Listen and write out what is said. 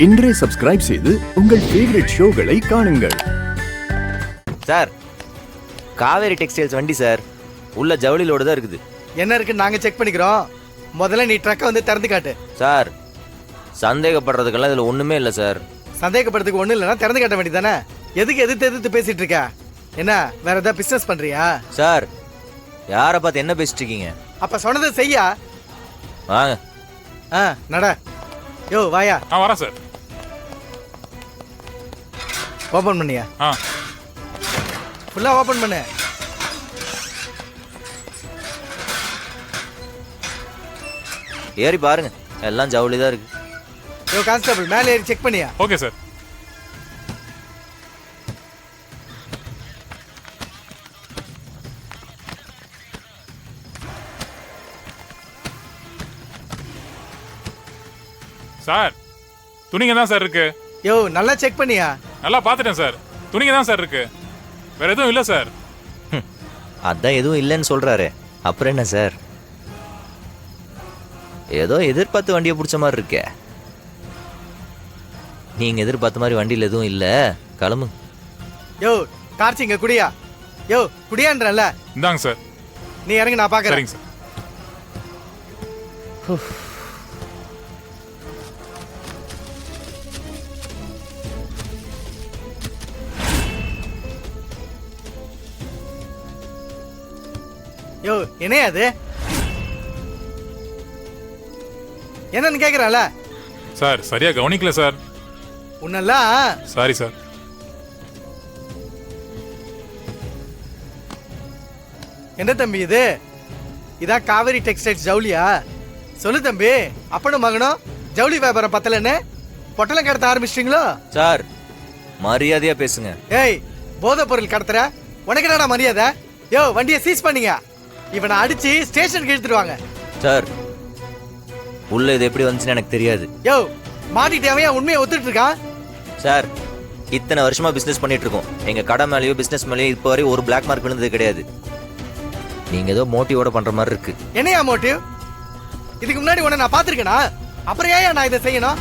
இன்றே சப்ஸ்கிரைப் செய்து உங்கள் ஃபேவரட் ஷோகளை காணுங்கள். சார், காவேரி டெக்ஸ்டைல்ஸ் வண்டி சார், உள்ள ஜவுளிலோட தான் இருக்குது. என்ன இருக்குன்னு நாங்க செக் பண்ணிக்கிறோம். முதல்ல நீ ட்ரக்கை வந்து திறந்து காட்டு. சார், சந்தேகப்படுறதுக்கெல்லாம் இதுல ஒண்ணுமே இல்லை சார். சந்தேகப்படுறதுக்கு ஒண்ணு இல்லைன்னா திறந்து காட்ட வேண்டியதானே? எதுக்கு எதிர்த்து பேசிட்டு இருக்க? என்ன வேற ஏதாவது பிசினஸ் பண்றியா? சார், யாரை பார்த்து என்ன பேசிட்டு இருக்கீங்க? அப்ப சொன்னதை செய்யா. வாங்க. நட. யோ வாயா. வரேன் சார். ஓபன் பண்ணியா? ஃபுல்லா ஓபன் பண்ணு. ஏறி பாருங்க, எல்லாம் ஜவுளி தான் இருக்கு. யோ கான்ஸ்டபிள், மேலே ஏறி செக் பண்ணியா? Okay sir. சார், துணிங்க தான் சார் இருக்கு. யோ நல்லா செக் பண்ணியா? நல்லா பார்த்துட்டேன் சார், துணிங்க தான் சார் இருக்கு, வேற எதுவும் இல்லை சார். அதான் எதுவும் இல்லைன்னு சொல்றாரு, அப்புறம் என்ன சார்? ஏதோ எதிர்பார்த்து வண்டியை பிடிச்ச மாதிரி இருக்கே. நீங்க எதிர்பார்த்த மாதிரி வண்டியில் எதுவும் இல்லை, கிளம்பு. யோ கார்ச்சிங்க குடியா? யோ குடியான்றல. இந்தாங்க சார். நீ இறங்கி, நான் பார்க்கறேன். சரிங்க சார். யோ என்னையா அது? என்னன்னு கேக்குறால? சார், சரியா கவனிக்கல சார். உன்னெல்லாம். Sorry sir. என்ன தம்பி இது? இதான் காவேரி டெக்ஸ்டைல்ஸ் ஜவுளியா? சொல்லு தம்பி, அப்பனும் மகனும் ஜவுளி வியாபாரம் பத்தலன்னு பொட்டலம் கடத்த ஆரம்பிச்சிட்டீங்களோ? சார், மரியாதையா பேசுங்க. ஏய், போதை பொருள் கடத்துற, உனக்கு என்னடா மரியாதை? யோ வண்டியை சீஸ் பண்ணீங்க. இவனை அடிச்சு ஸ்டேஷனுக்கு இழுத்துடுவாங்க. சார், உள்ள இது எப்படி வந்துச்சுன்னு எனக்கு தெரியாது. யோ மாட்டிட்டே உண்மையை ஒத்துட்டு இருக்கான். சார், இத்தனை வருஷமா பிசினஸ் பண்ணிட்டு இருக்கோம். எங்க கடை மேலேயோ பிசினஸ் மேலேயோ இப்போ வரை ஒரு பிளாக் மார்க் விழுந்தது கிடையாது. நீங்க ஏதோ மோட்டிவோட பண்ற மாதிரி இருக்கு. என்னையா மோட்டிவ்? இதுக்கு முன்னாடி உன்னை நான் பாத்திருக்கேனா? அப்புறம் ஏன் நான் இதை செய்யணும்?